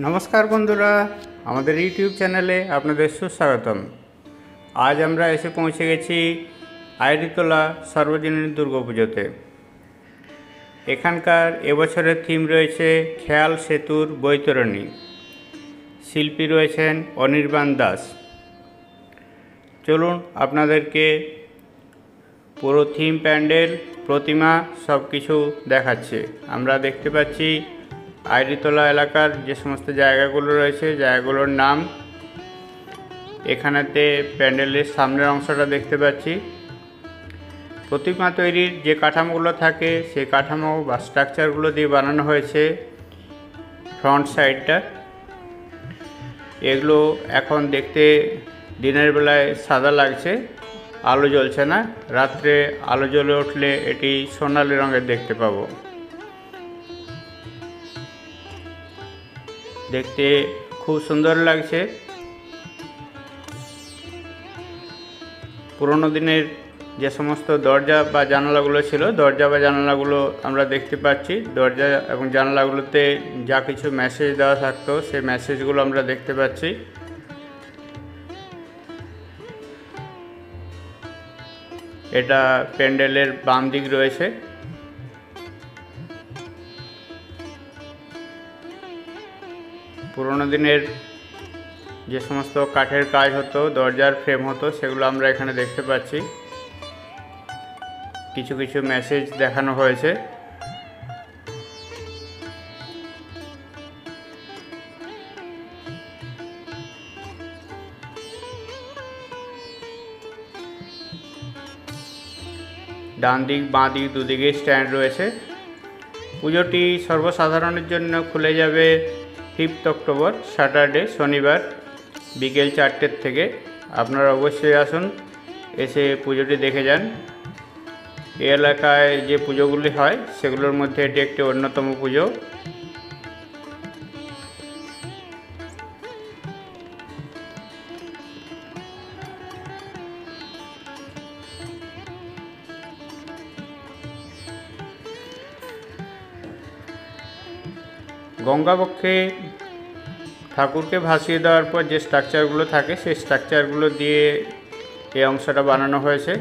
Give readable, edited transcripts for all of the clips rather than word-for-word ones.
নমস্কার বন্ধুরা, আমাদের ইউটিউব চ্যানেলে আপনাদের সুস্বাগতম। আজ আমরা এসে পৌঁছে গেছি আইরিতলা সর্বজনীন দুর্গাপুজোতে। এখানকার এবছরের থিম রয়েছে খেয়াল সেতুর বৈতরণী। শিল্পী রয়েছেন অনির্বাণ দাস। চলুন আপনাদেরকে পুরো থিম, প্যান্ডেল, প্রতিমা সব কিছু দেখাচ্ছি। আমরা দেখতে পাচ্ছি আইরিতলা এলাকার যে সমস্ত জায়গাগুলো রয়েছে, জায়গাগুলোর নাম। এখানেতে প্যান্ডেলের সামনের অংশটা দেখতে পাচ্ছি। প্রতিমা তৈরির যে কাঠামোগুলো থাকে সেই কাঠামো বা স্ট্রাকচারগুলো দিয়ে বানানো হয়েছে ফ্রন্ট সাইডটা। এগুলো এখন দেখতে দিনের বেলায় সাদা লাগছে, আলো জ্বলছে না। রাত্রে আলো জ্বলে উঠলে এটি সোনালি রঙের দেখতে পাবো। দেখতে খুব সুন্দর লাগছে। পুরনো দিনের যে সমস্ত দরজা বা জানালাগুলো ছিল, দরজা বা জানালাগুলো আমরা দেখতে পাচ্ছি। দরজা এবং জানালাগুলোতে যা কিছু মেসেজ দেওয়া থাকতো সেই মেসেজগুলো আমরা দেখতে পাচ্ছি। এটা প্যান্ডেলের বাম দিক রয়েছে। পুরনো দিনের যে সমস্ত কাঠের কাজ হতো, দরজার ফ্রেম হতো, সেগুলো আমরা এখানে দেখতে পাচ্ছি। কিছু কিছু মেসেজ দেখানো হয়েছে। ডান দিক, বাঁ দিক দুদিকে স্ট্যান্ড রয়েছে। পুজোটি সর্বসাধারণের জন্য খুলে যাবে 5 অক্টোবর স্যাটারডে, শনিবার বিকেল 4টের থেকে। আপনারা অবশ্যই আসুন, এসে পুজোটি দেখে যান। এই এলাকায় যে পুজোগুলি হয় সেগুলোর মধ্যে এটি একটি অন্যতম পুজো। গঙ্গাবক্ষে ঠাকুরকে ভাসিয়ে দেওয়ার পর যে স্ট্রাকচারগুলো থাকে সেই স্ট্রাকচারগুলো দিয়ে এই অংশটা বানানো হয়েছে।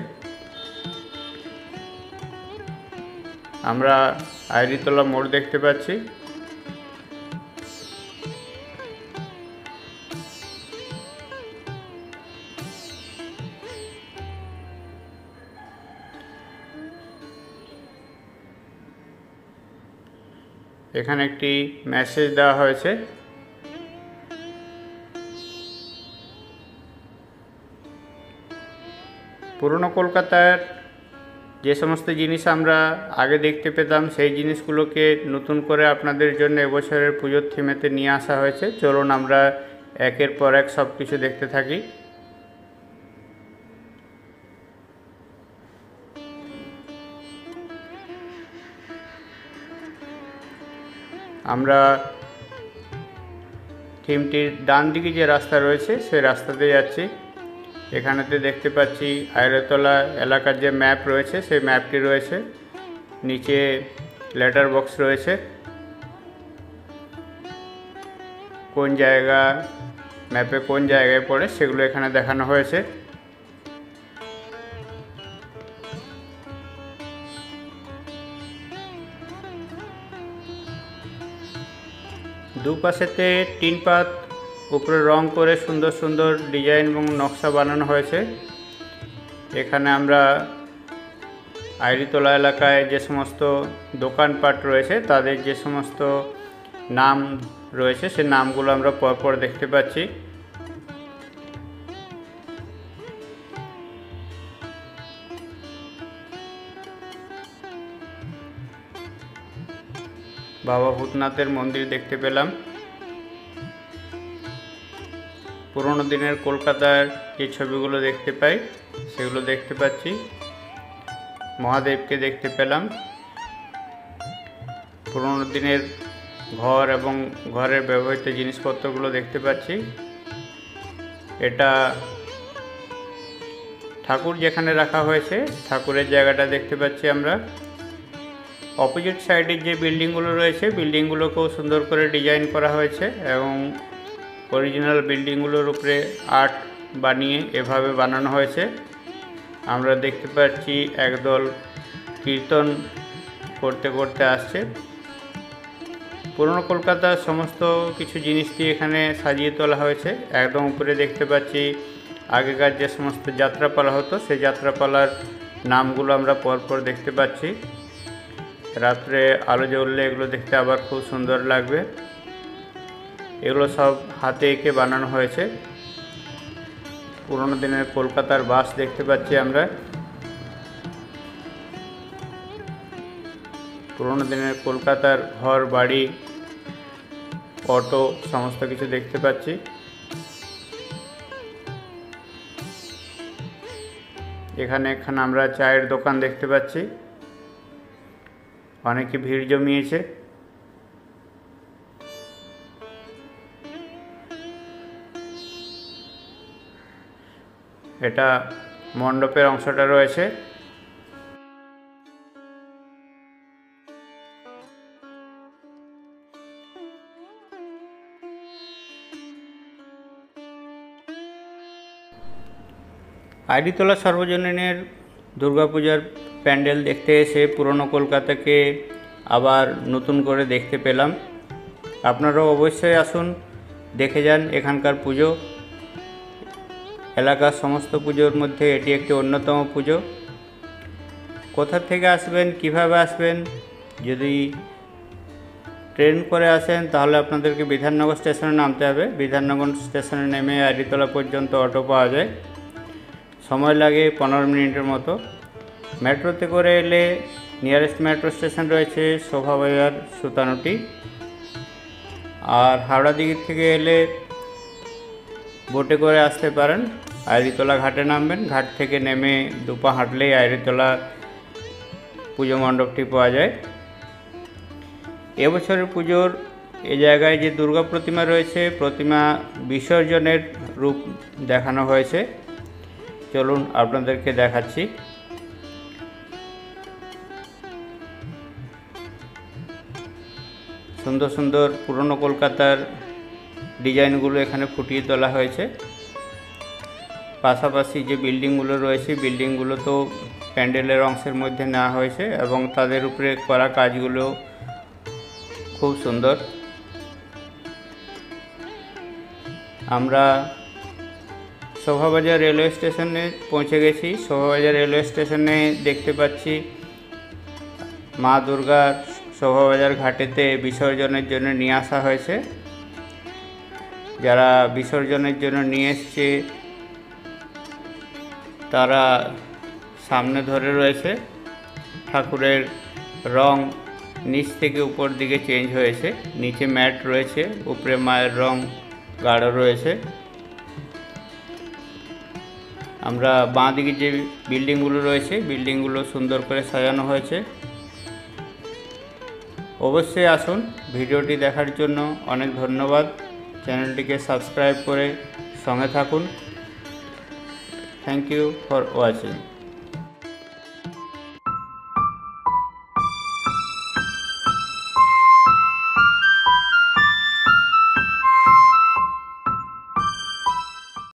আমরা আইরিতলা মোড় দেখতে পাচ্ছি। এখানে একটি মেসেজ দেওয়া হয়েছে। পুরনো কলকাতার যে সমস্ত জিনিস আমরা আগে দেখতে পেতাম সেই জিনিসগুলোকে নতুন করে আপনাদের জন্য এবছরের পুজোর থিমেতে নিয়ে আসা হয়েছে। চলুন আমরা একের পর এক সব কিছু দেখতে থাকি। আমরা থিমটির ডান দিকে যে রাস্তা রয়েছে সেই রাস্তাতে যাচ্ছি। এখানেতে দেখতে পাচ্ছি আইরিতলা এলাকার যে ম্যাপ রয়েছে সেই ম্যাপটি রয়েছে। নিচে লেটার বক্স রয়েছে, কোন জায়গা ম্যাপে কোন জায়গায় পড়ে সেগুলো এখানে দেখানো হয়েছে। দুপাশেতে টিন পাত উপরে রং করে সুন্দর সুন্দর ডিজাইন এবং নকশা বানানো হয়েছে। এখানে আমরা আইরিতলা এলাকায় যে সমস্ত দোকানপাট রয়েছে তাদের যে সমস্ত নাম রয়েছে সে নামগুলো আমরা পরপর দেখতে পাচ্ছি। বাবা ভূতনাথের মন্দির দেখতে পেলাম। পুরনো দিনের কলকাতার যে ছবিগুলো দেখতে পাই সেগুলো দেখতে পাচ্ছি। মহাদেবকে দেখতে পেলাম। পুরনো দিনের ঘর এবং ঘরের ব্যবহৃত জিনিসপত্রগুলো দেখতে পাচ্ছি। এটা ঠাকুর যেখানে রাখা হয়েছে ঠাকুরের জায়গাটা দেখতে পাচ্ছি আমরা। অপোজিট সাইডের যে বিল্ডিংগুলো রয়েছে বিল্ডিংগুলোকেও সুন্দর করে ডিজাইন করা হয়েছে এবং অরিজিনাল বিল্ডিংগুলোর উপরে আর্ট বানিয়ে এভাবে বানানো হয়েছে। আমরা দেখতে পাচ্ছি একদল কীর্তন করতে করতে আসছে। পুরনো কলকাতার সমস্ত কিছু জিনিস দিয়ে এখানে সাজিয়ে তোলা হয়েছে। একদম উপরে দেখতে পাচ্ছি আগেকার যে সমস্ত যাত্রাপালা হতো সেই যাত্রাপালার নামগুলো আমরা পরপর দেখতে পাচ্ছি। রাত্রে আলো জ্বললে এগুলো দেখতে আবার খুব সুন্দর লাগবে। এগুলো সব হাতে এঁকে বানানো হয়েছে। পুরনো দিনের কলকাতার বাস দেখতে পাচ্ছি আমরা। পুরনো দিনের কলকাতার ঘর বাড়ি অটো সমস্ত কিছু দেখতে পাচ্ছি। এখানে আমরা চায়ের দোকান দেখতে পাচ্ছি। অনেকে ভিড় জমিয়েছে। এটা মণ্ডপের অংশটা রয়েছে। আইডিতলা সর্বজনীনের দুর্গাপূজার প্যান্ডেল দেখতে এসে পুরনো কলকাতাকে আবার নতুন করে দেখতে পেলাম। আপনারাও অবশ্যই আসুন, দেখে যান এখানকার পুজো। এলাকার সমস্ত পুজোর মধ্যে এটি একটি অন্যতম পুজো। কোথা থেকে আসবেন, কিভাবে আসবেন? যদি ট্রেন করে আসেন তাহলে আপনাদেরকে বিধাননগর স্টেশনে নামতে হবে। বিধাননগর স্টেশনে নেমে আইডিতলা পর্যন্ত অটো পাওয়া যায়। সময় লাগে 15 মিনিটের মতো। মেট্রোতে করে এলে নিয়ারেস্ট মেট্রো স্টেশন রয়েছে শোভাবাজার সুতানুটি। আর হাওড়া দিক থেকে এলে বোটে করে আসতে পারেন। আইরিতলা ঘাটে নামবেন, ঘাট থেকে নেমে দুপা হাঁটলেই আইরিতলা পুজো মণ্ডপটি পাওয়া যায়। এবছরের পুজোর এ জায়গায় যে দুর্গা প্রতিমা রয়েছে, প্রতিমা বিসর্জনের রূপ দেখানো হয়েছে। চলুন আপনাদেরকে দেখাচ্ছি। সুন্দর সুন্দর পুরনো কলকাতার ডিজাইনগুলো এখানে ফুটিয়ে তোলা হয়েছে। পাশাপাশি যে বিল্ডিংগুলো রয়েছে বিল্ডিংগুলো তো প্যান্ডেলের অংশের মধ্যে নেওয়া হয়েছে এবং তাদের উপরে করা কাজগুলো খুব সুন্দর। আমরা শোভাবাজার রেলওয়ে স্টেশনে পৌঁছে গেছি। শোভাবাজার রেলওয়ে স্টেশনে দেখতে পাচ্ছি মা দুর্গার শোভাবাজার ঘাটেতে বিসর্জনের জন্য নিয়ে আসা হয়েছে। যারা বিসর্জনের জন্য নিয়ে এসছে তারা সামনে ধরে রয়েছে। ঠাকুরের রং নিচ থেকে উপর দিকে চেঞ্জ হয়েছে। নিচে ম্যাট রয়েছে, উপরে মায়ের রং গাঢ় রয়েছে। আমরা বাঁ দিকে যে বিল্ডিংগুলো রয়েছে বিল্ডিংগুলো সুন্দর করে সাজানো হয়েছে। অবশ্যই আসুন। ভিডিওটি দেখার জন্য অনেক ধন্যবাদ। চ্যানেলটিকে সাবস্ক্রাইব করে সঙ্গে থাকুন। Thank you for watching.